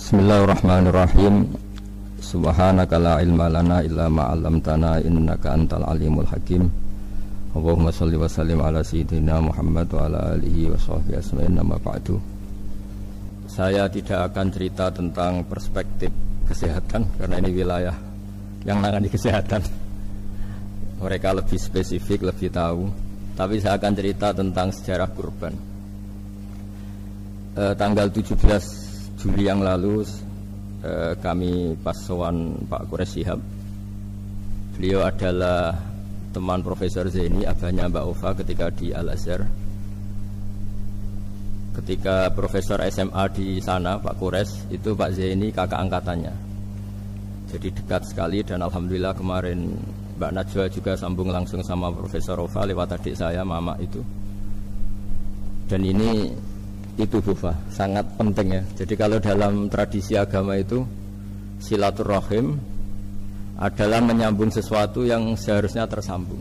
Bismillahirrahmanirrahim. Subhanaka la ilma lana illa ma 'allamtana innaka antal alimul hakim. Allahumma shalli wa sallim ala sayyidina Muhammad wa ala alihi wa sahbihi ajmain. Amma ba'du. Saya tidak akan cerita tentang perspektif kesehatan karena ini wilayah yang menangani kesehatan. Mereka lebih spesifik, lebih tahu. Tapi saya akan cerita tentang sejarah kurban. Tanggal 17 Juli yang lalu kami pas sowan Pak Quraish Shihab. Beliau adalah teman Profesor Zaini, abahnya Mbak Ova ketika di Al-Azhar. Ketika Profesor SMA di sana, Pak Quraish, itu Pak Zaini kakak angkatannya. Jadi dekat sekali dan alhamdulillah kemarin Mbak Najwa juga sambung langsung sama Profesor Ova lewat adik saya, Mama itu. Dan ini itu Bufa, sangat penting ya. Jadi kalau dalam tradisi agama itu silaturahim adalah menyambung sesuatu yang seharusnya tersambung.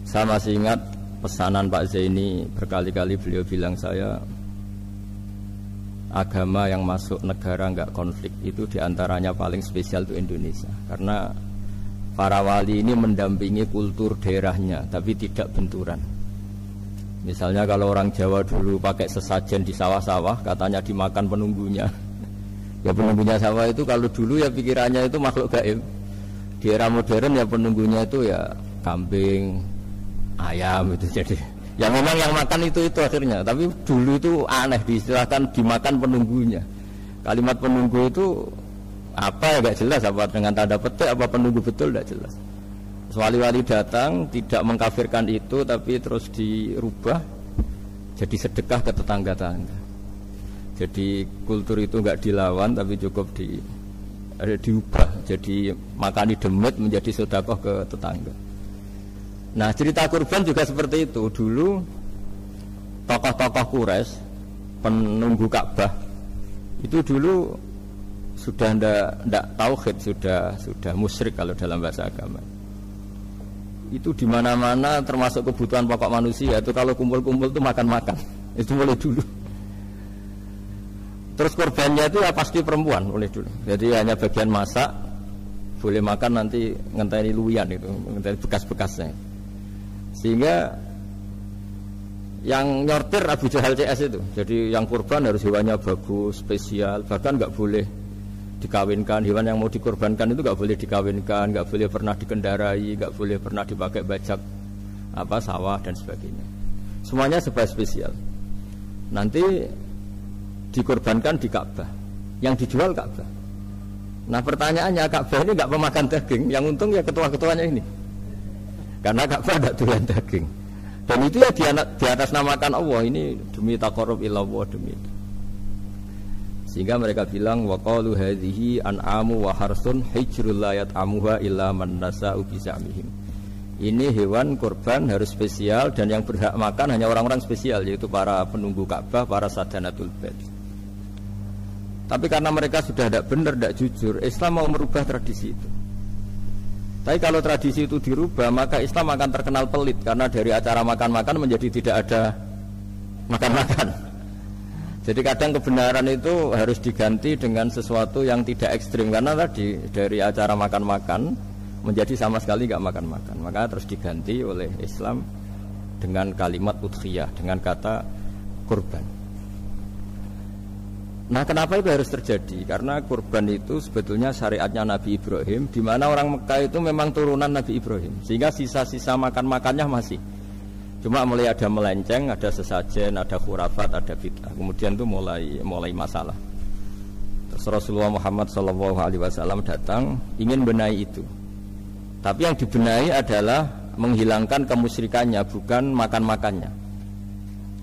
Saya masih ingat pesanan Pak Zaini, berkali-kali beliau bilang saya, agama yang masuk negara nggak konflik itu diantaranya paling spesial itu Indonesia. Karena para wali ini mendampingi kultur daerahnya tapi tidak benturan. Misalnya kalau orang Jawa dulu pakai sesajen di sawah-sawah, katanya dimakan penunggunya. Ya penunggunya sawah itu kalau dulu ya pikirannya itu makhluk gaib. Di era modern ya penunggunya itu ya kambing, ayam itu. Jadi ya memang yang makan itu akhirnya. Tapi dulu itu aneh diistilahkan dimakan penunggunya. Kalimat penunggu itu apa ya gak jelas, apa dengan tanda petik apa penunggu betul gak jelas. Wali-wali datang tidak mengkafirkan itu tapi terus dirubah jadi sedekah ke tetangga-tetangga. Jadi kultur itu enggak dilawan tapi cukup diubah jadi makani demit menjadi sedekah ke tetangga. Nah, cerita kurban juga seperti itu. Dulu tokoh-tokoh Quraisy penunggu Ka'bah itu dulu sudah ndak tauhid, sudah musyrik kalau dalam bahasa agama. Itu di mana-mana termasuk kebutuhan pokok manusia itu kalau kumpul-kumpul itu makan-makan. Itu mulai dulu. Terus korbannya itu ya pasti perempuan mulai dulu. Jadi hanya bagian masak, boleh makan nanti ngenteni luwian itu, ngenteni bekas-bekasnya. Sehingga yang nyortir Abu Jahal CS itu. Jadi yang kurban harus hewannya bagus, spesial, bahkan nggak boleh dikawinkan. Hewan yang mau dikorbankan itu nggak boleh dikawinkan, nggak boleh pernah dikendarai, nggak boleh pernah dipakai bajak sawah dan sebagainya. Semuanya serba spesial. Nanti dikorbankan di Ka'bah, yang dijual Ka'bah. Nah pertanyaannya, Ka'bah ini nggak pemakan daging, yang untung ya ketua-ketuanya ini, karena Ka'bah tidak doyan daging. Dan itu ya di atas namakan Allah, ini demi taqarrub ilallah, demi itu. Sehingga mereka bilang waqalu hadhihi an'amu wa harsun hijrul la yat'amuha illa man nasa'u bisamihim. Ini hewan kurban harus spesial dan yang berhak makan hanya orang-orang spesial, yaitu para penunggu Ka'bah, para sadanatul bait. Tapi karena mereka sudah tidak benar, tidak jujur, Islam mau merubah tradisi itu. Tapi kalau tradisi itu dirubah, maka Islam akan terkenal pelit karena dari acara makan-makan menjadi tidak ada makan-makan. Jadi kadang kebenaran itu harus diganti dengan sesuatu yang tidak ekstrim. Karena tadi dari acara makan-makan menjadi sama sekali nggak makan-makan. Maka terus diganti oleh Islam dengan kalimat udhiyah, dengan kata kurban. Nah kenapa itu harus terjadi? Karena kurban itu sebetulnya syariatnya Nabi Ibrahim, di mana orang Mekah itu memang turunan Nabi Ibrahim. Sehingga sisa-sisa makan-makannya masih. Cuma mulai ada melenceng, ada sesajen, ada khurafat, ada bid'ah. Kemudian itu mulai masalah. Terus Rasulullah Muhammad SAW datang ingin benahi itu. Tapi yang dibenahi adalah menghilangkan kemusyrikannya, bukan makan-makannya.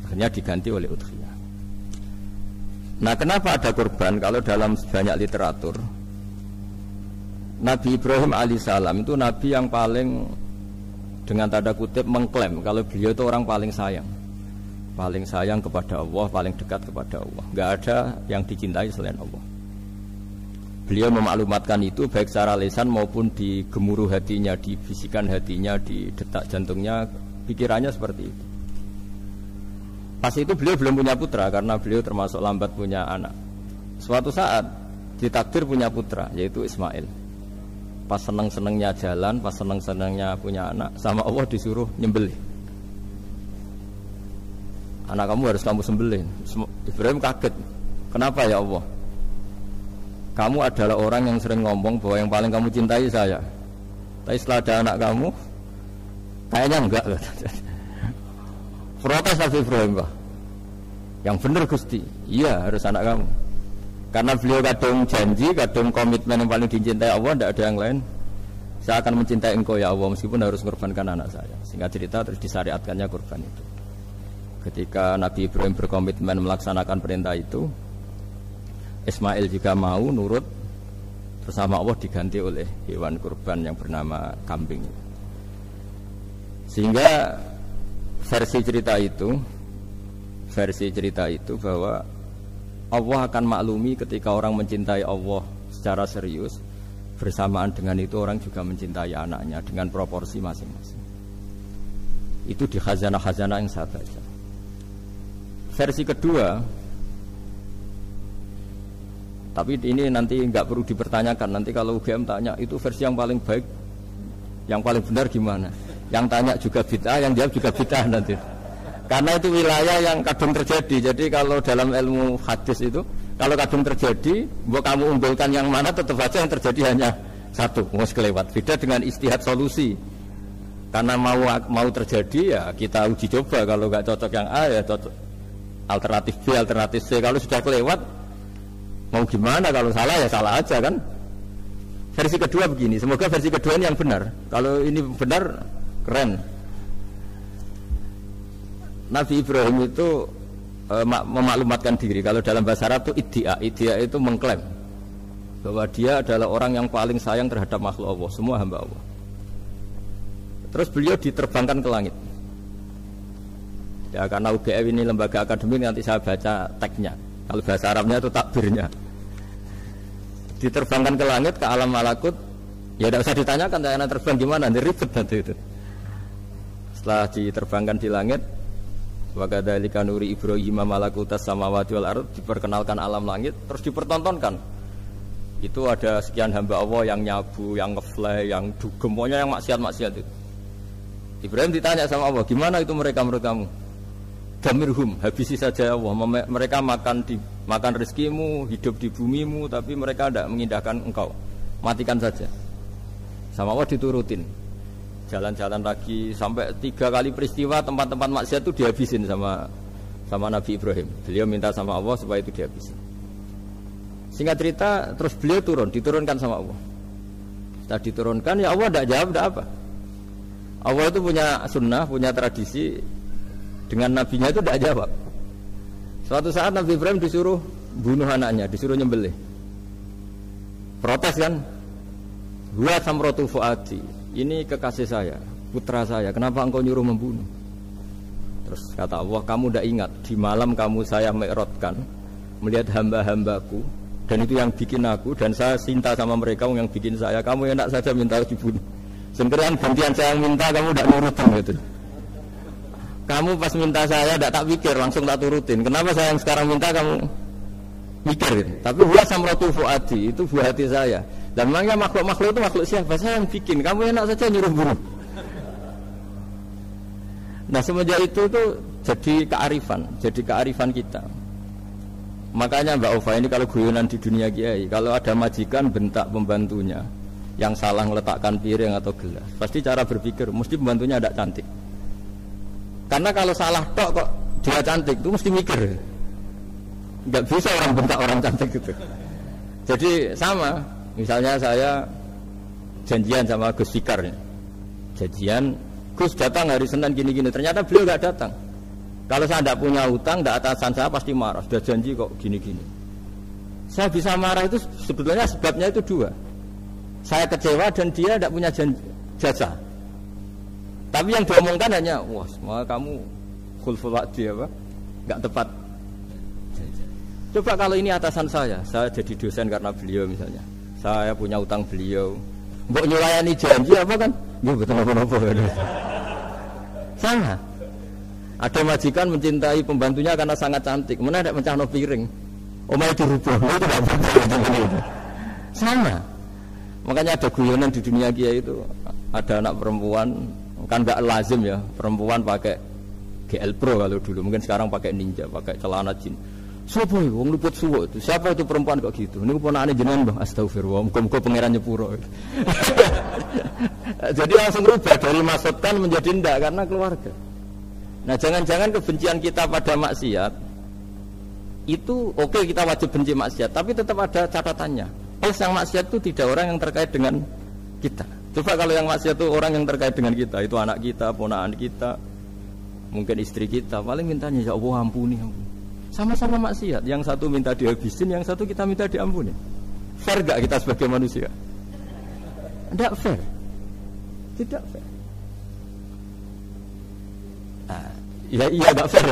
Akhirnya diganti oleh udhiyah. Nah kenapa ada kurban? Kalau dalam banyak literatur, Nabi Ibrahim alaihissalam itu Nabi yang paling, dengan tanda kutip, mengklaim kalau beliau itu orang paling sayang kepada Allah, paling dekat kepada Allah. Nggak ada yang dicintai selain Allah. Beliau memaklumatkan itu baik secara lisan maupun di gemuruh hatinya, di bisikan hatinya, di detak jantungnya, pikirannya seperti itu. Pas itu beliau belum punya putra karena beliau termasuk lambat punya anak. Suatu saat ditakdir punya putra, yaitu Ismail. Pas seneng-senengnya jalan, pas seneng-senengnya punya anak, sama Allah disuruh nyembelih. Anak kamu harus kamu sembelih. Ibrahim kaget. Kenapa ya Allah? Kamu adalah orang yang sering ngomong bahwa yang paling kamu cintai saya. Tapi setelah ada anak kamu, kayaknya enggak. Protes Nabi Ibrahim, Pak. Yang benar Gusti, iya harus anak kamu. Karena beliau kadung janji, kadung komitmen yang paling dicintai Allah, tidak ada yang lain. Saya akan mencintai engkau ya Allah, meskipun harus mengorbankan anak saya. Sehingga cerita terus disyariatkannya kurban itu. Ketika Nabi Ibrahim berkomitmen melaksanakan perintah itu, Ismail juga mau nurut, bersama Allah diganti oleh hewan kurban yang bernama kambing. Sehingga versi cerita itu bahwa Allah akan maklumi ketika orang mencintai Allah secara serius, bersamaan dengan itu orang juga mencintai anaknya dengan proporsi masing-masing. Itu di khazanah-khazanah yang saya baca. Versi kedua, tapi ini nanti nggak perlu dipertanyakan. Nanti kalau UGM tanya itu versi yang paling baik, yang paling benar gimana? Yang tanya juga bid'ah, yang jawab juga bid'ah nanti. Karena itu wilayah yang kadung terjadi. Jadi kalau dalam ilmu hadis itu, kalau kadung terjadi, buat kamu unggulkan yang mana, tetap saja yang terjadi hanya satu, mesti kelewat. Beda dengan istihad solusi. Karena mau terjadi ya kita uji coba. Kalau nggak cocok yang A ya cocok alternatif B, alternatif C. Kalau sudah kelewat, mau gimana? Kalau salah ya salah aja kan. Versi kedua begini, semoga versi kedua ini yang benar. Kalau ini benar, keren. Nabi Ibrahim itu memaklumatkan diri. Kalau dalam bahasa Arab itu iddia itu mengklaim bahwa dia adalah orang yang paling sayang terhadap makhluk Allah, semua hamba Allah. Terus beliau diterbangkan ke langit. Ya karena UGM ini lembaga akademik, nanti saya baca teksnya. Kalau bahasa Arabnya itu takbirnya. Diterbangkan ke langit, ke alam malakut. Ya tidak usah ditanyakan cara terbang gimana, nanti ribet nanti itu. Setelah diterbangkan di langit, wa kadzalika nuri Ibrahim malakutas samawati wal ardh, diperkenalkan alam langit, terus dipertontonkan. Itu ada sekian hamba Allah yang nyabu, yang ngefly, yang dugem, pokoknya yang maksiat-maksiat itu. Ibrahim ditanya sama Allah, gimana itu mereka menurut kamu? Damirhum, habisi saja Allah. Mereka makan rezekimu, hidup di bumimu, tapi mereka tidak mengindahkan engkau. Matikan saja. Sama Allah diturutin. Jalan-jalan lagi sampai 3 kali peristiwa tempat-tempat maksiat itu dihabisin sama Nabi Ibrahim. Beliau minta sama Allah supaya itu dihabisin. Singkat cerita, terus beliau diturunkan sama Allah. Setelah diturunkan, ya Allah tidak jawab, tidak apa. Allah itu punya sunnah, punya tradisi. Dengan nabinya itu tidak jawab. Suatu saat Nabi Ibrahim disuruh bunuh anaknya, disuruh nyembelih. Protes kan? Huwa samratu fuadi. Ini kekasih saya, putra saya. Kenapa engkau nyuruh membunuh? Terus kata Allah, kamu tidak ingat di malam kamu saya mi'rajkan melihat hamba-hambaku, dan itu yang bikin aku, dan saya cinta sama mereka yang bikin saya. Kamu enak saja minta dibunuh. Sebenarnya gantian saya yang minta, kamu tidak nurutin gitu. Kamu pas minta saya tidak tak pikir, langsung tak turutin. Kenapa saya yang sekarang minta kamu mikir gitu. Tapi huwa samratu fuadi, itu buah hati saya. Dan memangnya makhluk-makhluk itu makhluk siapa? Saya yang bikin. Kamu enak saja nyuruh bunuh. Nah semenjak itu tuh jadi kearifan kita. Makanya Mbak Ova ini kalau guyonan di dunia kiai, kalau ada majikan bentak pembantunya yang salah meletakkan piring atau gelas, pasti cara berpikir mesti pembantunya ada cantik. Karena kalau salah tok kok dia cantik itu mesti mikir. Nggak bisa orang bentak orang cantik gitu. Jadi sama, misalnya saya janjian sama Gus Fikar, janjian Gus datang hari Senin gini-gini, ternyata beliau nggak datang. Kalau saya tidak punya utang, tidak atasan saya pasti marah. Sudah janji kok gini-gini. Saya bisa marah itu sebetulnya sebabnya itu 2. Saya kecewa dan dia tidak punya jasa. Tapi yang diomongkan hanya, wah, semua kamu khulful wa'di apa? Enggak tepat. Coba kalau ini atasan saya jadi dosen karena beliau misalnya. Saya punya utang beliau. Mbok nyulayani janji apa kan? Ya betul apa-apa. Sama. Ada majikan mencintai pembantunya karena sangat cantik, mana tidak mencahno piring. Omah itu rubah, itu tidak benar. Sama. Makanya ada guyonan di dunia kiai itu, ada anak perempuan, kan nggak lazim ya, perempuan pakai GL Pro kalau dulu, mungkin sekarang pakai Ninja, pakai celana jin. Siapa itu? Wong luput suwo itu. Siapa itu perempuan kok gitu? Ini ponakane jenengan Bang. Astagfirullah, muga-muga pangeran nyepuro. Jadi langsung rubah dari maksudkan menjadi ndak karena keluarga. Nah, jangan-jangan kebencian kita pada maksiat itu oke, kita wajib benci maksiat, tapi tetap ada catatannya. Yang maksiat itu tidak orang yang terkait dengan kita. Coba kalau yang maksiat itu orang yang terkait dengan kita, itu anak kita, ponakan kita, mungkin istri kita, paling mintanya ya Allah ampuni. Sama-sama maksiat, yang satu minta dihabisin, yang satu kita minta diampuni. Fair gak kita sebagai manusia? Tidak fair. Tidak fair. Nah, ya iya gak fair.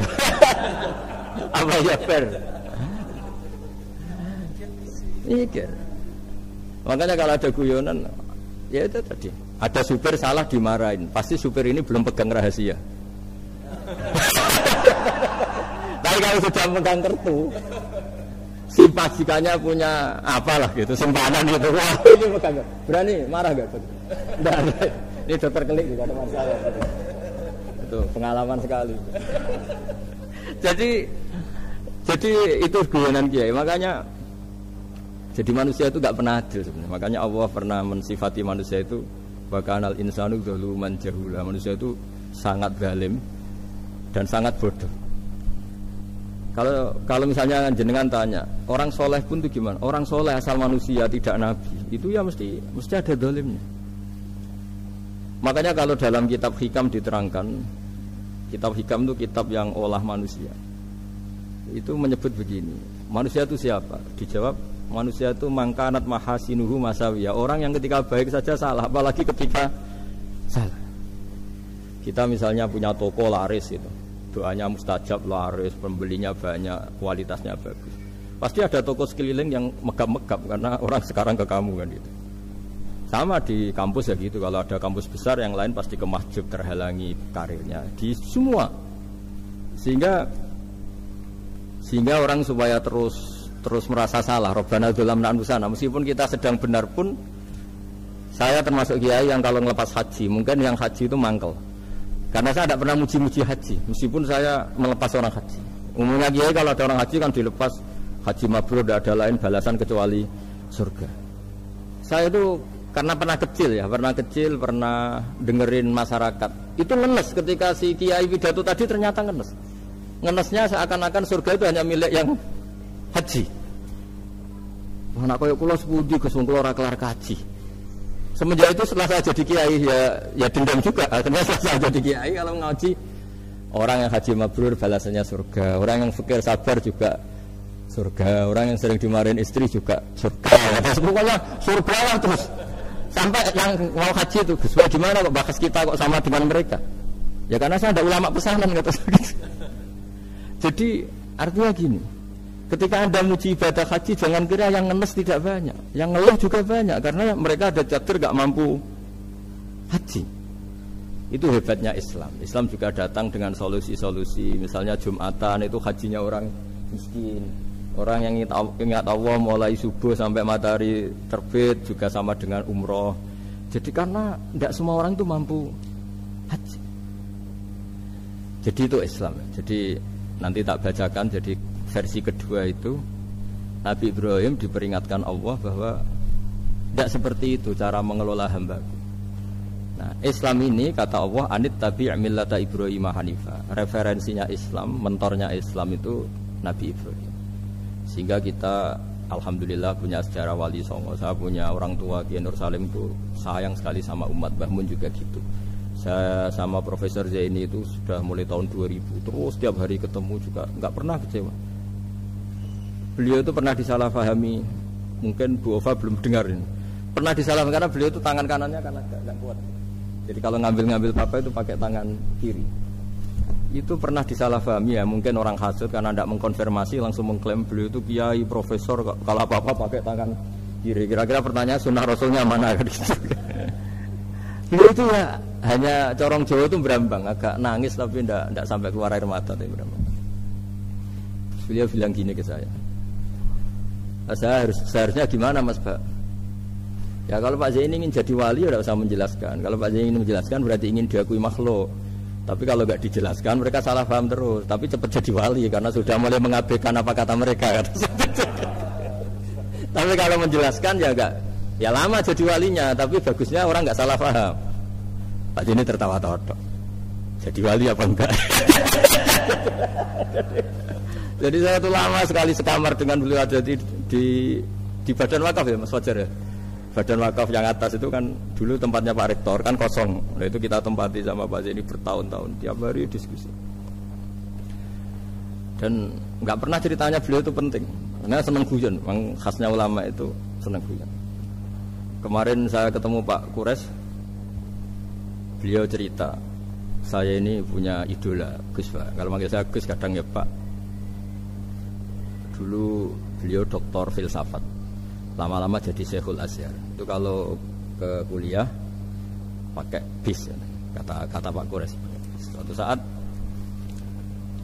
Apa ya fair? Mikir. Makanya kalau ada guyonan, ya itu tadi. Ada supir salah dimarahin, pasti supir ini belum pegang rahasia. Tapi kalau sudah pegang kartu, si pajikannya punya apalah gitu, simpanan gitu. Wah, ini pegang. Berani marah gak? Enggak. Ini dokter kelik juga ada masalah. Itu pengalaman sekali. Jadi itu guyonan kiai. Makanya jadi manusia itu gak pernah adil sebenarnya. Makanya Allah pernah mensifati manusia itu bakanal insanu zaluman jahula. Manusia itu sangat zalim dan sangat bodoh. Kalau misalnya jenengan tanya, orang soleh pun itu gimana? Orang soleh asal manusia tidak nabi, itu ya mesti ada zalimnya. Makanya kalau dalam kitab hikam diterangkan, kitab hikam itu kitab yang olah manusia. Itu menyebut begini, manusia itu siapa? Dijawab, manusia itu mangkanat mahasinuhu masawiyah. Orang yang ketika baik saja salah, apalagi ketika salah. Kita misalnya punya toko laris gitu, doanya mustajab, laris, pembelinya banyak, kualitasnya bagus. Pasti ada toko sekeliling yang megap-megap karena orang sekarang ke kamu kan gitu. Sama di kampus ya gitu, kalau ada kampus besar yang lain pasti ke masjid, terhalangi karirnya di semua. Sehingga orang supaya terus merasa salah, Rabbana dzalamna anfusana, meskipun kita sedang benar pun. Saya termasuk kiai yang kalau ngelepas haji, mungkin yang haji itu mangkel. Karena saya tidak pernah muji-muji haji, meskipun saya melepas orang haji. Umumnya kiai kalau ada orang haji kan dilepas haji mabrur, tidak ada lain balasan kecuali surga. Saya itu karena pernah kecil, pernah dengerin masyarakat. Itu ngenes ketika si kiai pidato tadi ternyata ngenes. Ngenesnya seakan-akan surga itu hanya milik yang haji. Anak koyo kula sepudi Gus wong kula ora kelar kaji. Semenjak itu setelah saya jadi kiai ya dendam juga. Akhirnya setelah saya jadi kiai kalau ngaji orang yang haji mabrur balasannya surga, orang yang fakir sabar juga surga, orang yang sering dimarahin istri juga surga. Pokoknya surga lah terus. Sampai yang mau haji itu Gus, gimana kok bahas kita kok sama dengan mereka? Ya karena saya ada ulama pesanan kata gitu. Jadi artinya gini, ketika Anda muji ibadah haji, jangan kira yang ngenes tidak banyak, yang ngeluh juga banyak, karena mereka ada takdir gak mampu haji. Itu hebatnya Islam. Islam juga datang dengan solusi-solusi. Misalnya Jumatan itu hajinya orang miskin, orang yang ingat Allah mulai subuh sampai matahari terbit juga sama dengan umroh. Jadi karena tidak semua orang itu mampu haji. Jadi itu Islam. Jadi nanti tak bacakan, jadi versi kedua itu Nabi Ibrahim diperingatkan Allah bahwa tidak seperti itu cara mengelola hamba-Ku. Nah, Islam ini kata Allah anit tabi' millata Ibrahim hanifa. Referensinya Islam, mentornya Islam itu Nabi Ibrahim. Sehingga kita alhamdulillah punya sejarah wali songo. Saya punya orang tua Kiai Nur Salim itu sayang sekali sama umat, Mbah Mun juga gitu. Saya sama Profesor Zaini itu sudah mulai tahun 2000 terus setiap hari ketemu juga nggak pernah kecewa. Beliau itu pernah disalahpahami, mungkin Bu Ova belum dengar ini. Pernah disalahpahami karena beliau itu tangan kanannya karena nggak kuat. Jadi kalau ngambil apa itu pakai tangan kiri. Itu pernah disalahpahami ya, mungkin orang hasud karena tidak mengkonfirmasi langsung mengklaim beliau itu kiai profesor, kalau apa-apa pakai tangan kiri. Kira-kira pertanyaan sunnah Rasulnya mana gitu. Beliau itu ya hanya corong Jawa itu berambang, agak nangis tapi tidak sampai keluar air mata tapi berambang. Beliau bilang gini ke saya, Seharusnya gimana Mas Pak? Ya kalau Pak Zaini ingin jadi wali ya tidak usah menjelaskan. Kalau Pak Zaini ingin menjelaskan berarti ingin diakui makhluk. Tapi kalau nggak dijelaskan mereka salah paham terus. Tapi cepat jadi wali karena sudah mulai mengabaikan apa kata mereka. Tapi kalau menjelaskan ya enggak. Ya lama jadi walinya. Tapi bagusnya orang nggak salah paham. Pak Zaini tertawa-tawa. Jadi wali apa enggak? Jadi saya tuh lama sekali sekamar dengan beliau ada di Badan Wakaf ya Mas Fajar ya. Badan Wakaf yang atas itu kan dulu tempatnya Pak Rektor kan kosong. Nah itu kita tempati sama Pak Zaini bertahun-tahun tiap hari diskusi. Dan nggak pernah ceritanya beliau itu penting. Karena senang guyon, memang khasnya ulama itu senang guyon. Kemarin saya ketemu Pak Kures, beliau cerita, saya ini punya idola Gus Pak. Kalau manggil saya Gus kadang ya Pak. Dulu beliau doktor filsafat. Lama-lama jadi Syekhul Azhar. Itu kalau ke kuliah pakai bis kata Pak Kures. Suatu saat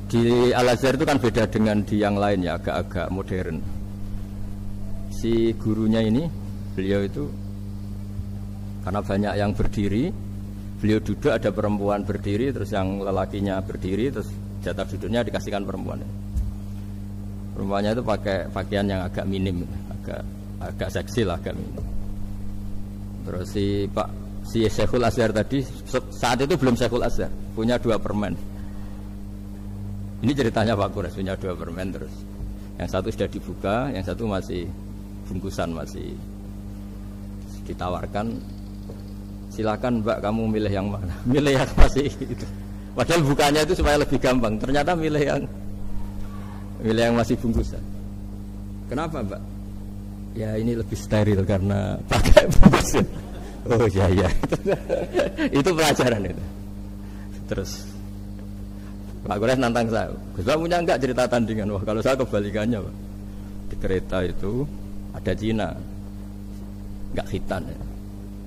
di Al Azhar itu kan beda dengan di yang lain ya, agak-agak modern. Si gurunya ini beliau itu karena banyak yang berdiri, beliau duduk ada perempuan berdiri, terus yang lelakinya berdiri, terus jatah duduknya dikasihkan perempuan. Perempuannya itu pakai pakaian yang agak minim, agak seksi lah agak minim. Terus si Syekhul Azhar tadi saat itu belum Syekhul Azhar, punya 2 permen. Ini ceritanya Pak Kures punya 2 permen terus. Yang satu sudah dibuka, yang satu masih bungkusan masih ditawarkan. Silakan Mbak kamu milih yang mana? Milih yang masih itu. Padahal bukanya itu supaya lebih gampang. Ternyata milih yang masih bungkusan. Kenapa Mbak? Ya ini lebih steril karena pakai bungkusan. Oh iya. Itu pelajaran itu. Terus Pak Kures nantang saya. Gus Pak punya enggak cerita tandingan? Wah kalau saya kebalikannya Pak. Di kereta itu ada Cina, enggak khitan ya.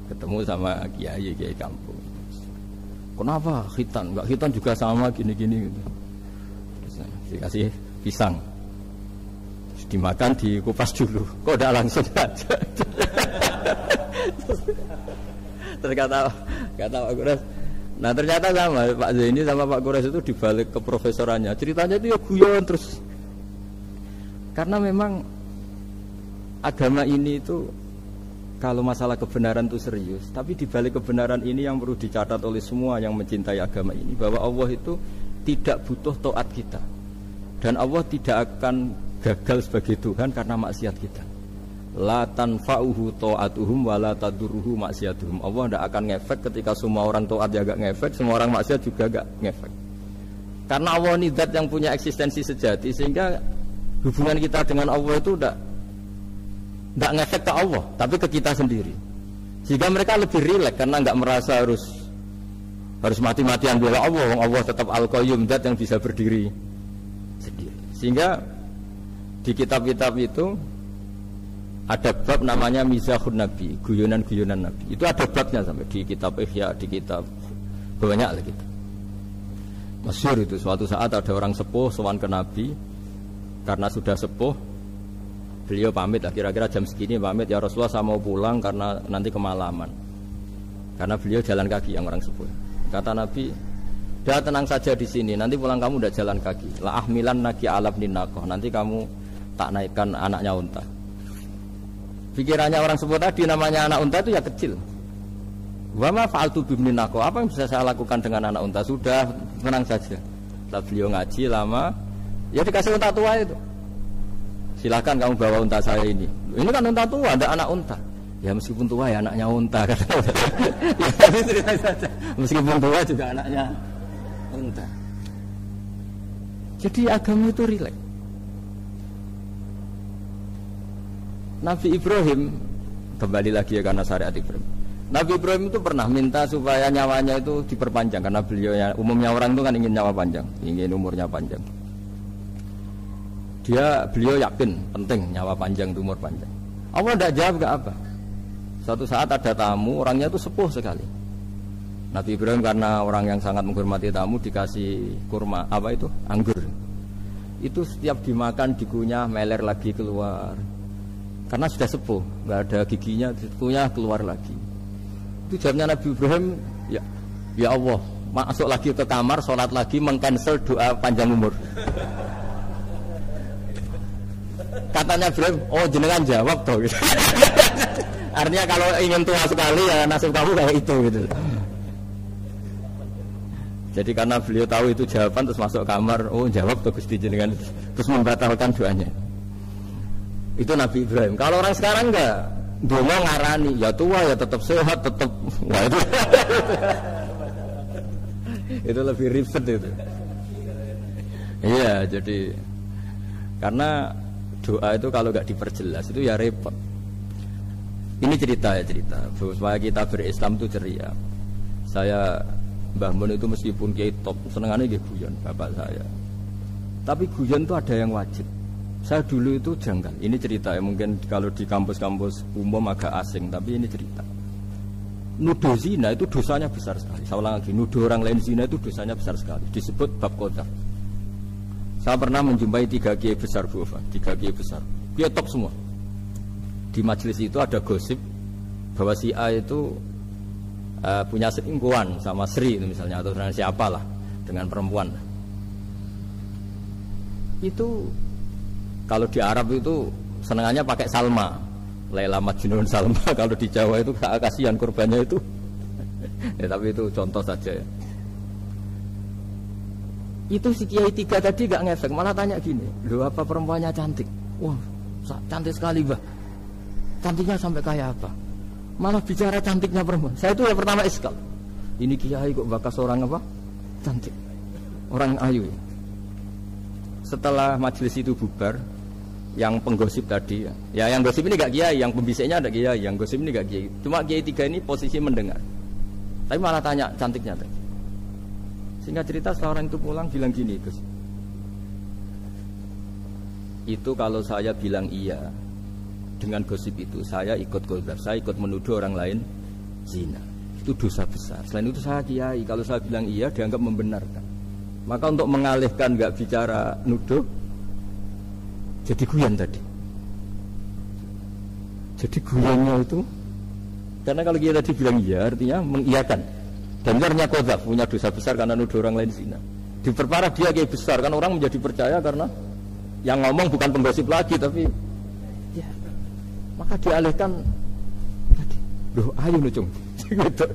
Ketemu sama kiai kampung. Kenapa khitan? Enggak khitan juga sama gini-gini gitu. Terus dikasih pisang. Terus dimakan dikupas dulu. Kok udah langsung aja. Terus kata Pak Kures. Nah ternyata sama Pak Zaini sama Pak Kures itu dibalik ke profesorannya. Ceritanya itu ya guyon terus. Karena memang agama ini itu kalau masalah kebenaran itu serius. Tapi dibalik kebenaran ini yang perlu dicatat oleh semua yang mencintai agama ini, bahwa Allah itu tidak butuh taat kita. Dan Allah tidak akan gagal sebagai Tuhan karena maksiat kita. La tanfa'uhu ta'atuhum wa la tadurruhu maksiatuhum. Allah tidak akan ngefek ketika semua orang taat ya gak ngefek, semua orang maksiat juga gak ngefek. Karena Allah ini zat yang punya eksistensi sejati, sehingga hubungan kita dengan Allah itu tidak ngefek ke Allah, tapi ke kita sendiri. Sehingga mereka lebih rileks karena nggak merasa harus mati-matian bela Allah. Allah tetap Al-Qayyum, zat yang bisa berdiri sendiri. Sehingga di kitab-kitab itu ada bab namanya Mizahun Nabi, guyonan-guyonan Nabi. Itu ada babnya sampai di kitab Ihya, di kitab banyak lah gitu. Masyhur itu suatu saat ada orang sepuh sowan ke Nabi karena sudah sepuh. Beliau pamit lah, kira-kira jam segini pamit, ya Rasulullah saya mau pulang karena nanti kemalaman. Karena beliau jalan kaki yang orang sepuh. Kata Nabi, "Dah tenang saja di sini, nanti pulang kamu udah jalan kaki. La ahmilan naki alab ninakoh, nanti kamu tak naikkan anaknya unta." Pikirannya orang sepuh tadi namanya anak unta itu ya kecil. Wa ma fa'altu bibninako, apa yang bisa saya lakukan dengan anak unta? Sudah, tenang saja. Setelah beliau ngaji lama, ya dikasih unta tua itu. Silakan kamu bawa unta saya ini. Ini kan unta tua, ada anak unta. Ya meskipun tua ya anaknya unta. Ya tapi cerita saja. Meskipun tua juga anaknya unta. Jadi agama itu rileks. Nabi Ibrahim, kembali lagi ya karena syariat Ibrahim. Nabi Ibrahim itu pernah minta supaya nyawanya itu diperpanjang. Karena umumnya orang itu kan ingin nyawa panjang, ingin umurnya panjang. Beliau yakin penting nyawa panjang, umur panjang. Allah tidak jawab ke apa. Suatu saat ada tamu, orangnya itu sepuh sekali. Nabi Ibrahim karena orang yang sangat menghormati tamu dikasih kurma, anggur. Itu setiap dimakan dikunyah, meler lagi keluar. karena sudah sepuh, nggak ada giginya, sepuhnya keluar lagi. Itu jawabnya Nabi Ibrahim, ya Allah, masuk lagi ke kamar, sholat lagi, mengcancel doa panjang umur. Katanya Ibrahim, oh jenengan jawab toh. Gitu. Artinya kalau ingin tua sekali ya nasib kamu kayak itu gitu. Jadi karena beliau tahu itu jawaban terus masuk kamar, oh jawab tuh Gusti jenengan, terus membatalkan doanya. Itu Nabi Ibrahim. Kalau orang sekarang enggak, donga ngarani, ya tua ya tetap sehat, tetap. Wah itu. Itu lebih ribet itu. Iya, jadi karena doa itu kalau enggak diperjelas itu ya repot. Ini cerita supaya kita berislam itu ceria. Saya Mbah Mun itu meskipun kiai top senengannya nggih guyon bapak saya. Tapi guyon itu ada yang wajib. Saya dulu itu janggal. Ini cerita ya, mungkin kalau di kampus-kampus umum agak asing, tapi ini cerita. Nuduh zina itu dosanya besar sekali. Saya ulang lagi, nuduh orang lain zina itu dosanya besar sekali. Disebut bab qadzaf. Saya pernah menjumpai 3 kiai besar Bu Ova, 3 kiai besar. Kiai top semua. Di majelis itu ada gosip bahwa si A itu punya selingkuhan sama Sri itu misalnya, atau dengan siapa lah, dengan perempuan. Itu kalau di Arab itu senengannya pakai Salma, Laila Majnun Salma. Kalau di Jawa itu kasihan korbannya itu. Ya, tapi itu contoh saja ya. Itu si Kiai 3 tadi gak ngefek, malah tanya gini, loh apa perempuannya cantik? Wah cantik sekali Mbah. Cantiknya sampai kayak apa? Malah bicara cantiknya perempuan. Saya itu yang pertama iskal. Ini Kiai kok bakas orang apa? Cantik. Orang ayu. Setelah majelis itu bubar, yang penggosip tadi ya yang gosip ini gak Kiai, yang pembisiknya ada Kiai, yang gosip ini gak Kiai. Cuma Kiai 3 ini posisi mendengar. Tapi malah tanya cantiknya tadi. Singkat cerita setelah orang itu pulang bilang gini, Gus. Itu kalau saya bilang iya dengan gosip itu, saya ikut qadzaf, saya ikut menuduh orang lain zina. Itu dosa besar. Selain itu saya kiai, kalau saya bilang iya dianggap membenarkan. Maka untuk mengalihkan nggak bicara nuduh, jadi guyon tadi. Jadi guyonnya itu, karena kalau dia tadi bilang iya, artinya mengiyakan. Dan ternyata qadzaf, punya dosa besar karena nuduh orang lain zina. Diperparah dia kiai besar, kan orang menjadi percaya karena yang ngomong bukan penggosip lagi, tapi ya, maka dialihkan tadi, loh ayo nucung gitu.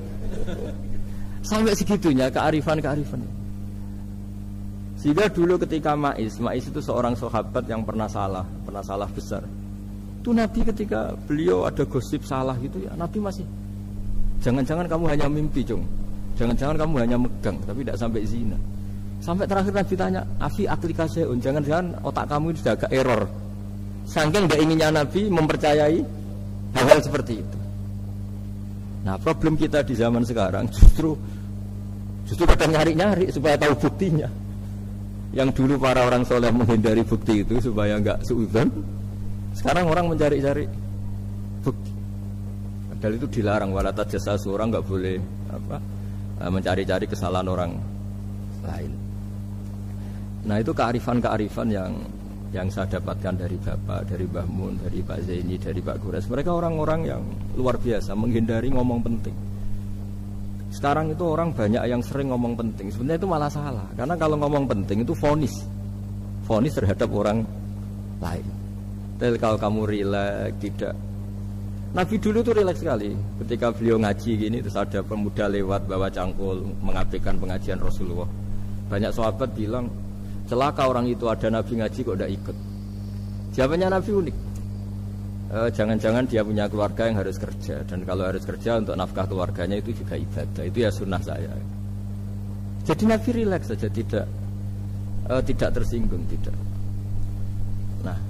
Sampai segitunya kearifan. Sehingga dulu ketika Ma'is itu seorang sahabat yang pernah salah besar. Itu Nabi ketika beliau ada gosip salah gitu ya, Nabi masih jangan-jangan kamu hanya mimpi cung, jangan-jangan kamu hanya megang tapi tidak sampai zina. Sampai terakhir Nabi tanya, afi aklikaseun, jangan-jangan otak kamu itu sudah agak error. Saking gak inginnya Nabi mempercayai hal-hal seperti itu. Nah problem kita di zaman sekarang justru kadang nyari-nyari supaya tahu buktinya. Yang dulu para orang soleh menghindari bukti itu supaya nggak suudzon, sekarang orang mencari-cari bukti. Padahal itu dilarang, wala tajassasu, orang nggak boleh mencari-cari kesalahan orang lain. Nah itu kearifan yang saya dapatkan dari Bapak, dari Mbah Mun, dari Pak Zaini, dari Pak Gures. Mereka orang-orang yang luar biasa menghindari ngomong penting. Sekarang itu orang banyak yang sering ngomong penting. Sebenarnya itu malah salah. Karena kalau ngomong penting itu vonis terhadap orang lain. Tapi kalau kamu rileks, tidak. Nabi dulu tuh rileks sekali. Ketika beliau ngaji gini, terus ada pemuda lewat bawa cangkul mengabaikan pengajian Rasulullah. Banyak sahabat bilang, celaka orang itu, ada Nabi ngaji kok tidak ikut. Jawabannya Nabi unik. Jangan-jangan dia punya keluarga yang harus kerja, dan kalau harus kerja untuk nafkah keluarganya itu juga ibadah. Itu ya sunnah saya. Jadi Nabi rileks saja, tidak tersinggung, tidak. Nah,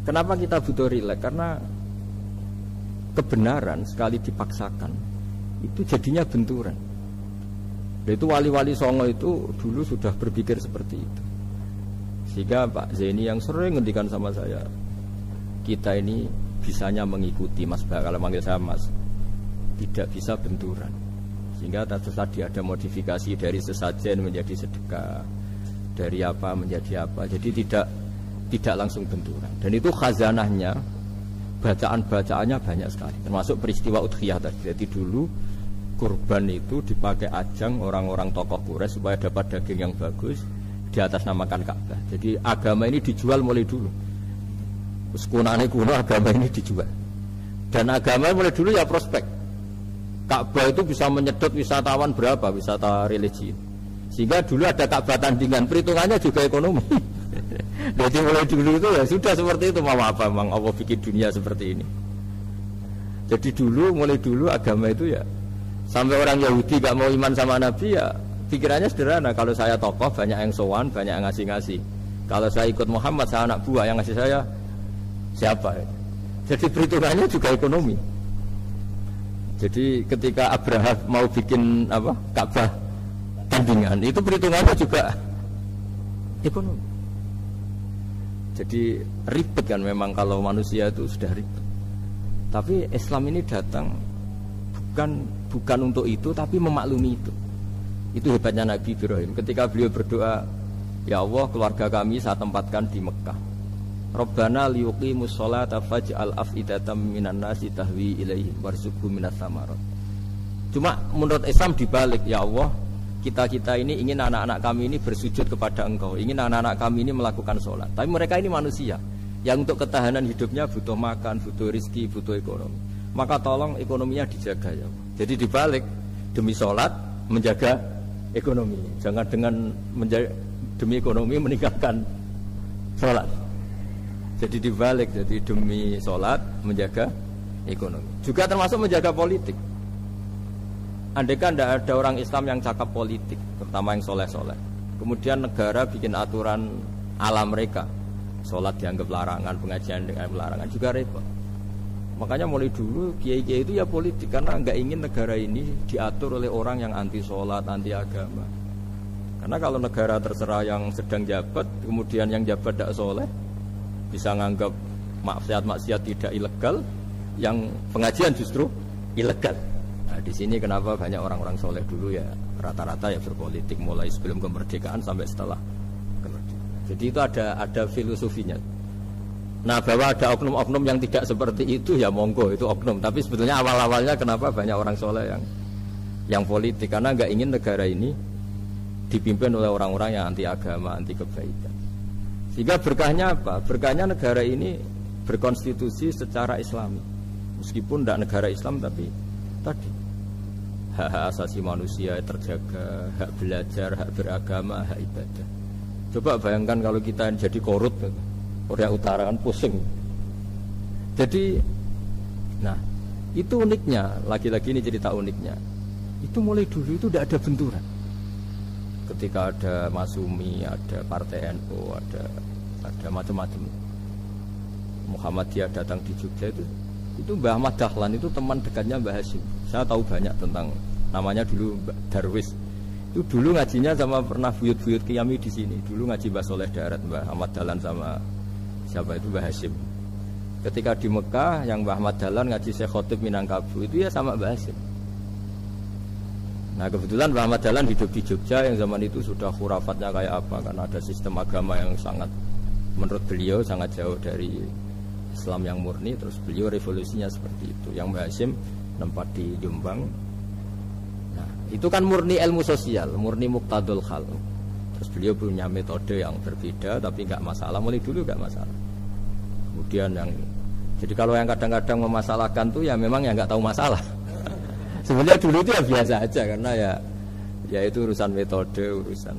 kenapa kita butuh rileks? Karena kebenaran sekali dipaksakan itu jadinya benturan. Itu wali-wali Songo itu dulu sudah berpikir seperti itu. Sehingga Pak Zaini yang sering ngendikan sama saya, kita ini bisanya mengikuti Mas Bah, kalau manggil saya Mas, tidak bisa benturan. Sehingga tadi ada modifikasi dari sesajen menjadi sedekah, dari apa menjadi apa. Jadi tidak langsung benturan. Dan itu khazanahnya bacaan-bacaannya banyak sekali, termasuk peristiwa Udhiyah tadi. Jadi dulu kurban itu dipakai ajang orang-orang tokoh Quraisy supaya dapat daging yang bagus, di atas namakan Ka'bah. Jadi agama ini dijual mulai dulu. Sekunane kuno agama ini dijual. Dan agama mulai dulu ya prospek. Ka'bah itu bisa menyedot wisatawan berapa, wisata religi. Sehingga dulu ada Ka'bah tandingan, perhitungannya juga ekonomi. Jadi mulai dulu itu ya sudah seperti itu. Mau apa memang Allah bikin dunia seperti ini. Jadi dulu, mulai dulu agama itu ya, sampai orang Yahudi gak mau iman sama Nabi ya pikirannya sederhana. Kalau saya tokoh banyak yang sowan, banyak yang ngasih-ngasih. Kalau saya ikut Muhammad, saya anak buah, yang ngasih saya siapa? Jadi perhitungannya juga ekonomi. Jadi ketika Abraham mau bikin apa Ka'bah tandingan, itu perhitungannya juga ekonomi. Jadi ribet kan memang kalau manusia itu sudah ribet. Tapi Islam ini datang bukan untuk itu, tapi memaklumi itu. Itu hebatnya Nabi Ibrahim. Ketika beliau berdoa, ya Allah, keluarga kami saya tempatkan di Mekah. Rabbana liyuqimus sholata faj'al af'idatam minan nasi tahwi ilaihim warzuqhum minas samarat. Cuma menurut Islam dibalik, ya Allah, kita ini ingin anak-anak kami ini bersujud kepada Engkau, ingin anak-anak kami ini melakukan sholat. Tapi mereka ini manusia yang untuk ketahanan hidupnya butuh makan, butuh rizki, butuh ekonomi. Maka tolong ekonominya dijaga ya Allah. Jadi dibalik, demi sholat menjaga ekonomi. Jangan dengan demi ekonomi meninggalkan sholat. Jadi dibalik, jadi demi sholat menjaga ekonomi. Juga termasuk menjaga politik. Andaikan tidak ada orang Islam yang cakap politik, terutama yang soleh-soleh, kemudian negara bikin aturan ala mereka, sholat dianggap larangan, pengajian dengan larangan, juga repot. Makanya mulai dulu kiai-kiai itu ya politik, karena nggak ingin negara ini diatur oleh orang yang anti sholat, anti agama. Karena kalau negara terserah yang sedang jabat, kemudian yang jabat tidak soleh, bisa nganggap maksiat-maksiat tidak ilegal, yang pengajian justru ilegal. Nah, di sini kenapa banyak orang-orang soleh dulu ya rata-rata ya berpolitik mulai sebelum kemerdekaan sampai setelah kemerdekaan. Jadi itu ada filosofinya. Nah, bahwa ada oknum-oknum yang tidak seperti itu ya monggo, itu oknum. Tapi sebetulnya awal-awalnya kenapa banyak orang soleh yang politik, karena nggak ingin negara ini dipimpin oleh orang-orang yang anti agama, anti kebaikan. Sehingga berkahnya apa? Berkahnya negara ini berkonstitusi secara Islami. Meskipun tidak negara Islam, tapi tadi hak asasi manusia terjaga, hak belajar, hak beragama, hak ibadah. Coba bayangkan kalau kita jadi korut, Korea Utara kan pusing. Jadi, nah itu uniknya, lagi-lagi ini cerita uniknya. Itu mulai dulu itu tidak ada benturan. Ketika ada Masumi, ada Partai NU, ada macam-macam. Muhammadiyah datang di Jogja itu Mbah Ahmad Dahlan itu teman dekatnya Mbah Hasyim. Saya tahu banyak tentang, namanya dulu Darwis. Itu dulu ngajinya sama pernah buyut-buyut Qiyami di sini. Dulu ngaji Mbah Soleh Darat, Mbah Ahmad Dahlan sama siapa itu Mbah Hasyim. Ketika di Mekah yang Mbah Ahmad Dahlan ngaji Syekh Khotib Minangkabau itu ya sama Mbah Hasyim. Nah kebetulan Mbah Ahmad Dahlan hidup di Jogja yang zaman itu sudah khurafatnya kayak apa, karena ada sistem agama yang sangat, menurut beliau sangat jauh dari Islam yang murni. Terus beliau revolusinya seperti itu. Yang Mbah Hasyim nempat di Jombang. Nah itu kan murni ilmu sosial, murni muqtadul hal. Terus beliau punya metode yang berbeda, tapi nggak masalah, mulai dulu nggak masalah. Kemudian yang, jadi kalau yang kadang-kadang memasalahkan tuh ya memang yang nggak tahu masalah. Sebenarnya dulu itu ya biasa aja, karena ya itu urusan metode, urusan.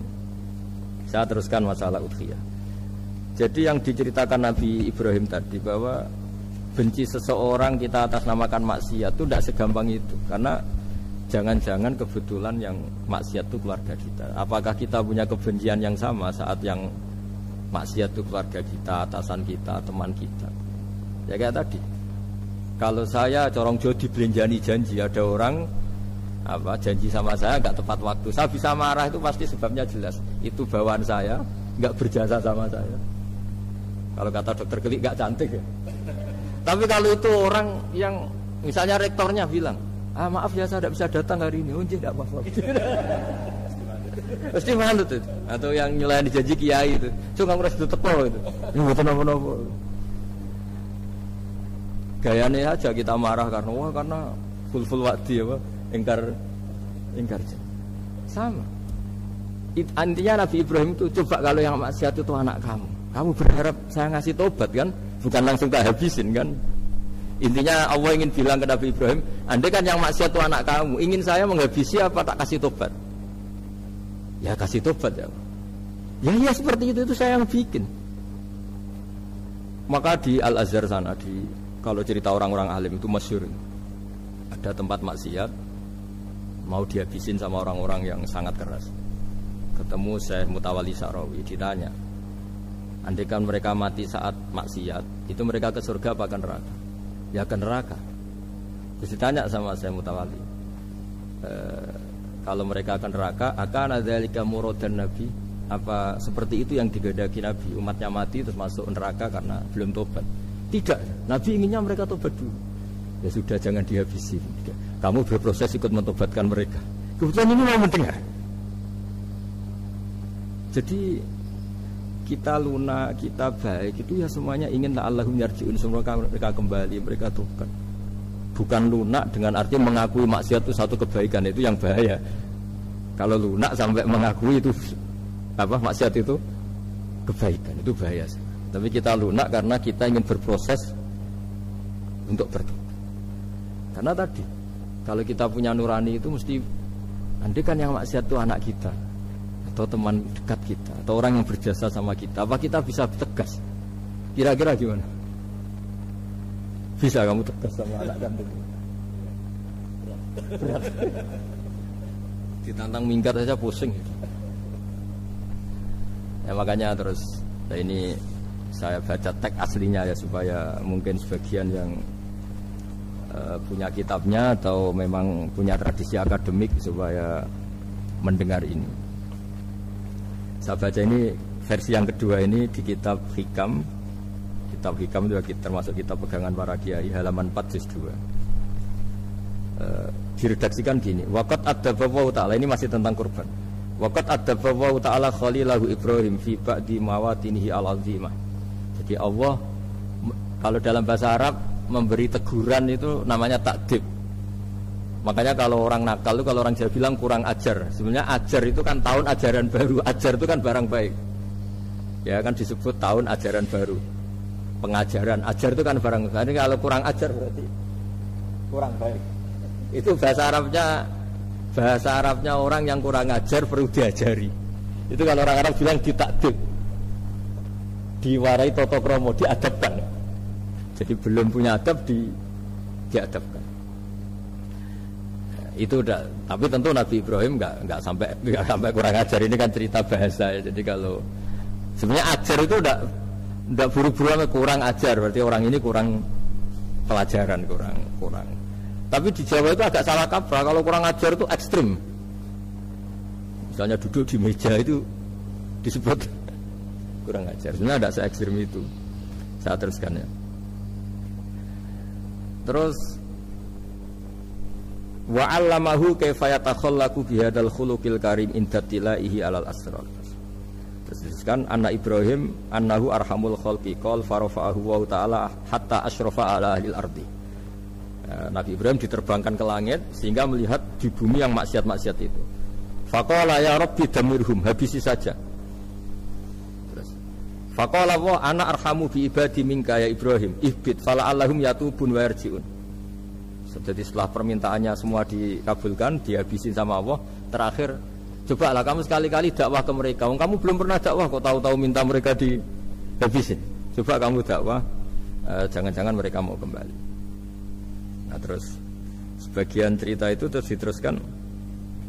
Saya teruskan masalah udhiyah. Jadi yang diceritakan Nabi Ibrahim tadi, bahwa benci seseorang kita atas namakan maksiat itu tidak segampang itu. Karena jangan-jangan kebetulan yang maksiat itu keluarga kita. Apakah kita punya kebencian yang sama saat yang maksiat itu keluarga kita, atasan kita, teman kita? Ya kayak tadi, kalau saya corong jodi belenjani janji, ada orang janji sama saya nggak tepat waktu, saya bisa marah, itu pasti sebabnya jelas. Itu bawaan saya nggak berjasa sama saya. Kalau kata dokter Gelik nggak cantik ya. Tapi kalau itu orang yang misalnya rektornya bilang, maaf ya saya tidak bisa datang hari ini, tidak apa-apa. Pasti manut itu. Atau yang nyelani janji kiai itu, cuma ngurus itu teko itu. Ini bukan apa-apa. Gayane aja kita marah karena full wadi apa ingkar sama. Intinya Nabi Ibrahim itu coba kalau yang maksiat itu anak kamu berharap saya ngasih tobat kan, bukan langsung tak habisin kan. Intinya Allah ingin bilang ke Nabi Ibrahim, andai kan yang maksiat itu anak kamu, ingin saya menghabisi apa tak kasih tobat? Ya kasih tobat ya. Ya seperti itu saya yang bikin. Maka di Al Azhar sana kalau cerita orang-orang alim itu masyhur. Ada tempat maksiat mau dihabisin sama orang-orang yang sangat keras. Ketemu Syekh Mutawalli Sa'rawi, ditanya, andai kan mereka mati saat maksiat, itu mereka ke surga apa ke neraka? Ya ke neraka. Terus ditanya sama Syekh Mutawalli, kalau mereka ke neraka, akan adzalika muradan Nabi? Apa seperti itu yang digandaki Nabi, umatnya mati terus masuk neraka karena belum tobat? Tidak, Nabi inginnya mereka tobat dulu. Ya sudah, jangan dihabisi. Kamu berproses ikut mentobatkan mereka. Kebetulan ini mau mendengar. Jadi kita lunak, kita baik itu ya semuanya ingin la'allahum yarji'un, semoga mereka kembali, mereka tobat. Bukan lunak dengan arti mengakui maksiat itu satu kebaikan, itu yang bahaya. Kalau lunak sampai mengakui itu apa maksiat itu kebaikan, itu bahaya. Tapi kita lunak karena kita ingin berproses untuk bertobat. Karena tadi kalau kita punya nurani itu mesti, andai kan yang maksiat itu anak kita atau teman dekat kita atau orang yang berjasa sama kita, apa kita bisa tegas? Kira-kira gimana? Bisa kamu tegas sama anak kamu? Berat. Ditantang minggat saja pusing. Ya makanya terus, nah ini saya baca teks aslinya ya supaya mungkin sebagian yang punya kitabnya atau memang punya tradisi akademik supaya mendengar ini. Saya baca ini versi yang kedua ini di kitab Hikam. Kitab Hikam juga termasuk kitab pegangan para kiai, halaman 4 juz 2. Diredaksikan gini, waqad adzabahu ta'ala, ini masih tentang kurban. Waqad adzabahu ta'ala khalilahu Ibrahim fi ba'di mawatinihi al-azimah. Jadi Allah kalau dalam bahasa Arab memberi teguran itu namanya takdib. Makanya kalau orang nakal itu, kalau orang Jawa bilang kurang ajar. Sebenarnya ajar itu kan tahun ajaran baru. Ajar itu kan barang baik. Ya kan disebut tahun ajaran baru. Pengajaran, ajar itu kan barang baik. Jadi kalau kurang ajar berarti kurang baik. Itu bahasa Arabnya orang yang kurang ajar perlu diajari. Itu kalau orang Arab bilang ditakdib. Diwarai toto kromo, diadabkan. Jadi belum punya adab diadabkan. Itu udah, tapi tentu Nabi Ibrahim nggak sampai kurang ajar. Ini kan cerita bahasa ya. Jadi kalau sebenarnya ajar itu udah buru-buru kurang ajar, berarti orang ini kurang pelajaran, kurang. Tapi di Jawa itu agak salah kaprah. Kalau kurang ajar itu ekstrim. Misalnya duduk di meja itu disebut kurang ajar. Sebenarnya tidak se-ekstrim itu. Saya teruskan ya. Terus wa 'allamahu kaifa yatakhallaqu bihadzal khuluqil karim inda tilaihi alal asrar. Terus kan anak Ibrahim annahu arhamul khalqi qol farafa'ahu wa ta'ala hatta asyrafa ala ahli ardi. Nabi Ibrahim diterbangkan ke langit sehingga melihat di bumi yang maksiat-maksiat itu. Faqala ya rabbi damirhum, habisi saja. Terus faqala wa ana arhamu bi ibadi minka ya Ibrahim ihbit fala allahum yatubun wa yarjiun. Jadi setelah permintaannya semua dikabulkan, dihabisin sama Allah, terakhir cobalah kamu sekali-kali dakwah ke mereka. Kamu belum pernah dakwah kok tahu-tahu minta mereka dihabisin. Coba kamu dakwah, jangan-jangan mereka mau kembali. Nah terus sebagian cerita itu terus diteruskan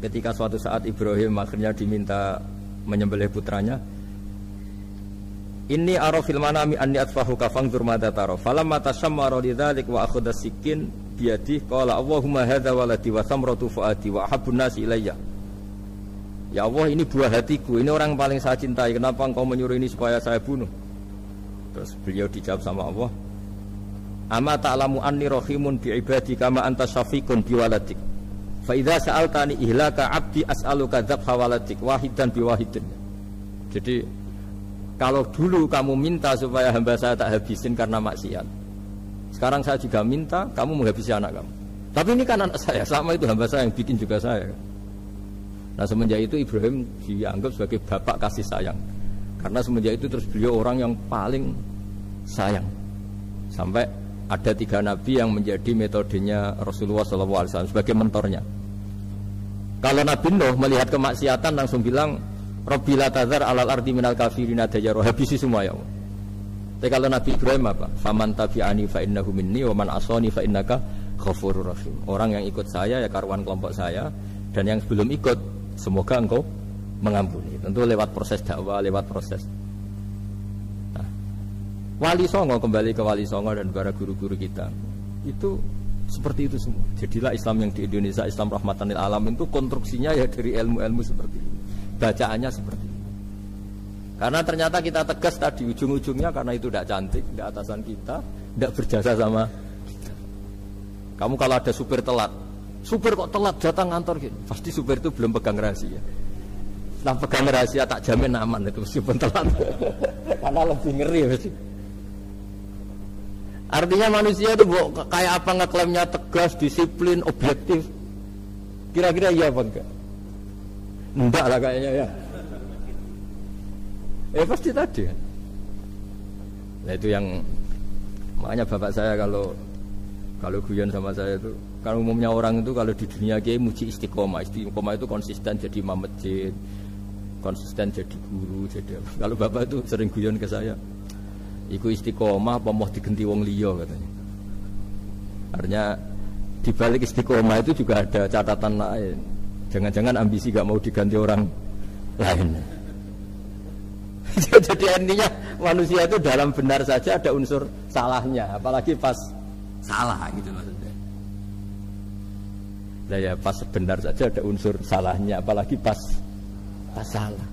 ketika suatu saat Ibrahim akhirnya diminta menyembelih putranya. Inni arafil manami anni atfahu kafangdur madza tara falamma tashammara lidzalik wa akhadha sikin biyadi qala Allahumma hadza waladi wa samratu fuadi wa habbun nasi ilayya. Ya Allah, ini buah hatiku, ini orang paling saya cintai, kenapa engkau menyuruh ini supaya saya bunuh? Terus beliau dijawab sama Allah, ama ta'lamu anni rahimun bi ibadi kama anta syafiqun bi waladik. Fa idza sa'altani ihlaka 'abdi as'aluka dzabha waladik wahidan bi wahidin. Jadi kalau dulu kamu minta supaya hamba saya tak habisin karena maksiat, Sekarang saya juga minta kamu menghabisi anak kamu. Tapi ini kan anak saya, sama itu hamba saya yang bikin juga saya. Nah semenjak itu Ibrahim dianggap sebagai bapak kasih sayang. Karena semenjak itu terus beliau orang yang paling sayang. Sampai ada 3 nabi yang menjadi metodenya Rasulullah SAW sebagai mentornya. Kalau Nabi Nuh melihat kemaksiatan langsung bilang, Rabbi la tazar alal ardi minal kafirina dayyaru, habisi semua ya Allah. Tapi kalau Nabi Ibrahim apa? Faman tabi'ani fa innahu minni wa man asani fa innaka ghafurur rahim. Orang yang ikut saya ya karuan kelompok saya, dan yang sebelum ikut semoga engkau mengampuni. Tentu lewat proses dakwah, lewat proses. Nah, Wali Songo, kembali ke Wali Songo dan para guru-guru kita, itu seperti itu semua. Jadilah Islam yang di Indonesia, Islam rahmatan lil alam, itu konstruksinya ya dari ilmu-ilmu seperti ini, bacaannya seperti ini. Karena ternyata kita tegas tadi ujung-ujungnya karena itu tidak cantik, tidak atasan kita, tidak berjasa sama kita. Kamu kalau ada supir telat, supir kok telat datang kantor gitu, pasti supir itu belum pegang rahasia. Nah pegang rahasia tak jamin aman itu meskipun telat. Karena lebih ngeri pasti. Artinya manusia itu kayak apa ngeklaimnya tegas, disiplin, objektif. Kira-kira iya apa enggak? Enggak lah kayaknya ya. Pasti tadi. Nah itu yang makanya bapak saya kalau guyon sama saya itu, kalau umumnya orang itu kalau di dunia kiai muji istiqomah. Istiqomah itu konsisten jadi imam masjid, konsisten jadi guru, jadi kalau bapak itu sering guyon ke saya, iku istiqomah apa mau diganti wong liya katanya. Artinya di balik istiqomah itu juga ada catatan lain. Jangan-jangan ambisi gak mau diganti orang lain. Jadi intinya manusia itu dalam benar saja ada unsur salahnya, apalagi pas salah gitu maksudnya. Nah ya pas benar saja ada unsur salahnya, apalagi pas salah.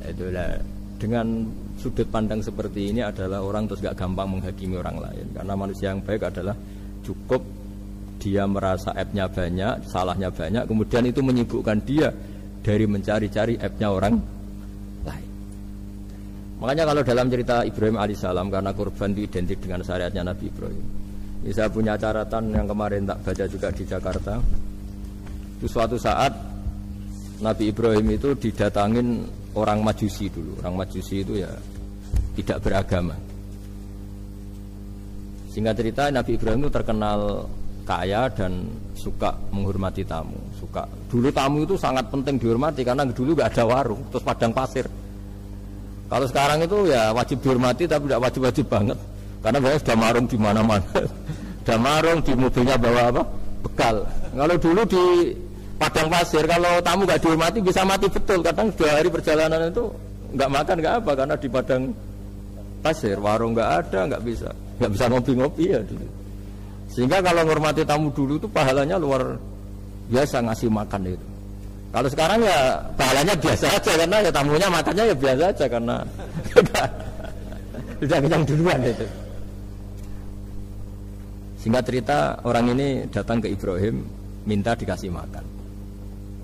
Itulah dengan sudut pandang seperti ini adalah orang terus gak gampang menghakimi orang lain. Karena manusia yang baik adalah cukup dia merasa aibnya banyak, salahnya banyak, kemudian itu menyibukkan dia dari mencari-cari aibnya orang lain. Makanya kalau dalam cerita Ibrahim alaihissalam, karena kurban itu identik dengan syariatnya Nabi Ibrahim. Ini saya punya catatan yang kemarin tak baca juga di Jakarta. Itu suatu saat Nabi Ibrahim itu didatangin orang Majusi dulu. Orang Majusi itu ya tidak beragama. Singkat cerita Nabi Ibrahim itu terkenal kaya dan suka menghormati tamu. Dulu tamu itu sangat penting dihormati karena dulu nggak ada warung, terus padang pasir. Kalau sekarang itu ya wajib dihormati tapi tidak wajib-wajib banget. Karena banyak sudah marung di mana-mana. Sudah marung di mobilnya bawa apa? Bekal. Kalau dulu di padang pasir kalau tamu nggak dihormati bisa mati betul. Kadang 2 hari perjalanan itu nggak makan nggak apa karena di padang pasir warung nggak ada, nggak bisa ngopi-ngopi ya dulu. Sehingga kalau menghormati tamu dulu itu pahalanya luar biasa ngasih makan itu. Kalau sekarang ya pahalanya biasa aja karena ya tamunya makannya ya biasa aja karena sudah kenyang duluan itu. Singkat cerita orang ini datang ke Ibrahim minta dikasih makan.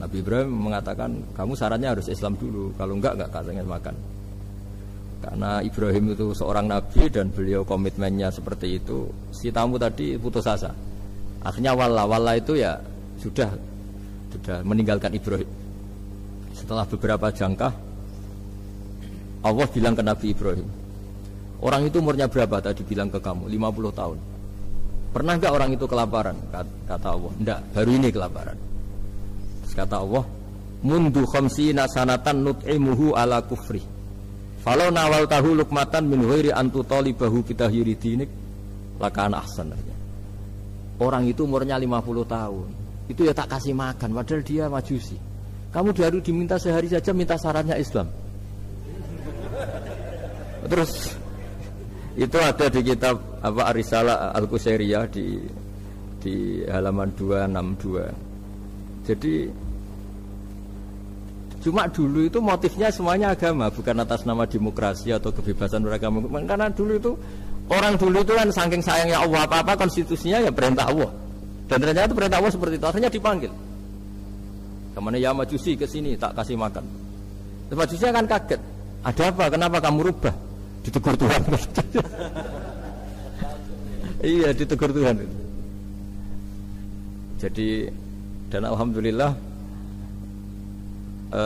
Nabi Ibrahim mengatakan kamu syaratnya harus Islam dulu, kalau enggak kasih makan. Karena Ibrahim itu seorang nabi dan beliau komitmennya seperti itu. Si tamu tadi putus asa. Akhirnya wala itu ya sudah meninggalkan Ibrahim. Setelah beberapa jangkah Allah bilang ke Nabi Ibrahim, orang itu umurnya berapa tadi bilang ke kamu? 50 tahun. Pernah enggak orang itu kelaparan? Kata Allah, enggak, baru ini kelaparan. Terus kata Allah, mundu khamsina sanatan nut'imuhu ala kufri. Falau nawal tahu lukmatan min ghairi antu talibahu bitahiri dinik lakana ahsan. Orang itu umurnya 50 tahun. Itu ya tak kasih makan padahal dia Majusi. Kamu baru diminta sehari saja minta syaratnya Islam. Terus itu ada di kitab apa Ar-Risalah Al-Qusairiyah di halaman 262. Jadi cuma dulu itu motifnya semuanya agama, bukan atas nama demokrasi atau kebebasan beragama. Karena dulu itu orang dulu itu kan saking sayangnya Allah apa-apa konstitusinya ya perintah Allah. Dan ternyata itu perintah Allah seperti itu. Akhirnya dipanggil. Kemana ya Majusi ke sini tak kasih makan. Terus Majusi kan kaget. Ada apa? Kenapa kamu rubah? Ditegur Tuhan. Iya, ditegur Tuhan. Jadi dan alhamdulillah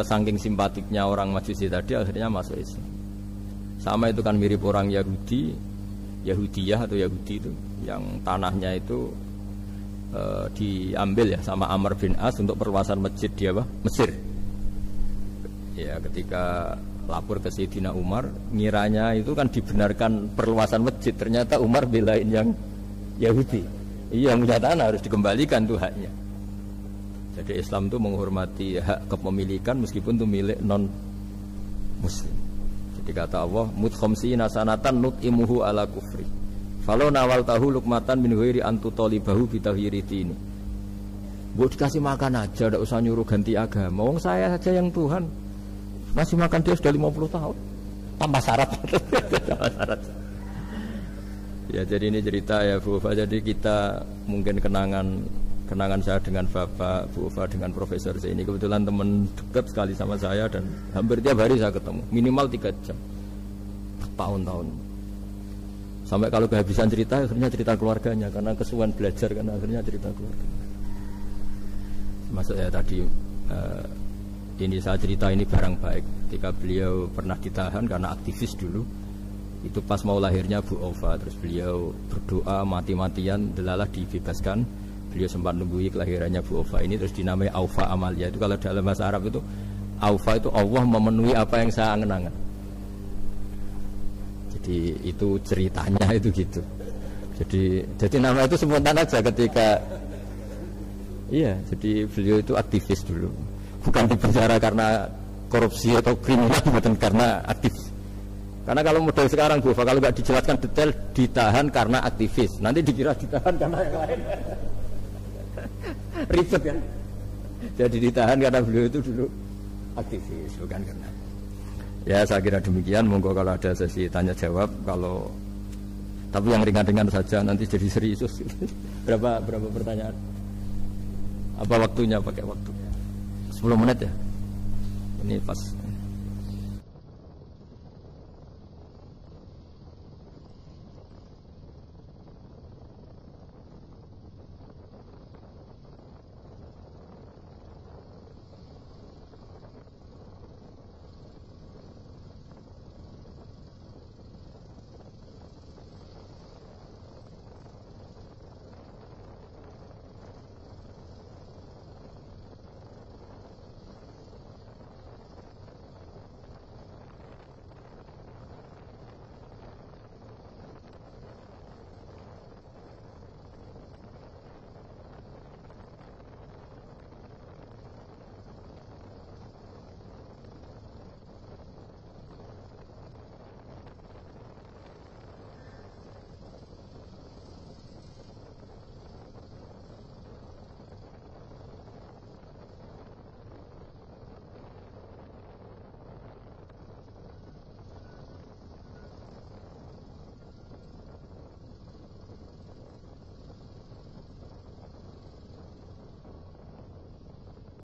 saking simpatiknya orang Majusi tadi akhirnya masuk Islam. Sama itu kan mirip orang Yahudiyah atau Yahudi itu yang tanahnya itu diambil ya sama Amr bin As untuk perluasan masjid di Mesir. Ya ketika lapor ke Sayyidina Umar, ngiranya itu kan dibenarkan perluasan masjid, ternyata Umar belain yang Yahudi. Iya, yang punya tanah harus dikembalikan tuh haknya. Jadi Islam itu menghormati hak kepemilikan meskipun itu milik non muslim. Jadi kata Allah, mut khamsina sanatan nut'imuhu ala kufri. Falau nawal tahu lukmatan min ghairi antu tolibahu bitahiri ini. Buat dikasih makan aja, tidak usah nyuruh ganti agama. Wong saya saja yang Tuhan masih makan dia sudah 50 tahun. Tambah syarat. Tambah syarat. Ya jadi ini cerita ya Bu Ufa. Jadi kita mungkin kenangan saya dengan Bapak, Bu Ufa dengan Profesor saya ini kebetulan teman dekat sekali sama saya dan hampir tiap hari saya ketemu, minimal 3 jam tahun-tahun. Sampai kalau kehabisan cerita, akhirnya cerita keluarganya karena kesuwan belajar, karena akhirnya cerita keluarga. Masuk ya tadi ini saya cerita ini barang baik. Ketika beliau pernah ditahan karena aktivis dulu, itu pas mau lahirnya Bu Ova, terus beliau berdoa mati-matian, delalah dibebaskan. Beliau sempat nunggu kelahirannya Bu Ova ini, terus dinamai Aufa Amalia. Itu kalau dalam bahasa Arab itu Aufa itu Allah memenuhi apa yang saya angen-angen. Jadi itu ceritanya itu gitu. Jadi nama itu spontan aja ketika iya, jadi beliau itu aktivis dulu. Bukan dipenjara karena korupsi atau kriminal, bukan karena aktivis. Karena kalau model sekarang Bu, kalau nggak dijelaskan detail, ditahan karena aktivis. Nanti dikira ditahan karena yang lain. Ribet kan? Jadi ditahan karena beliau itu dulu aktivis, bukan karena. Ya saya kira demikian. Monggo kalau ada sesi tanya jawab, kalau tapi yang ringan-ringan saja, nanti jadi serius. berapa pertanyaan? Apa waktunya? Pakai waktu 10 menit ya? Ini pas.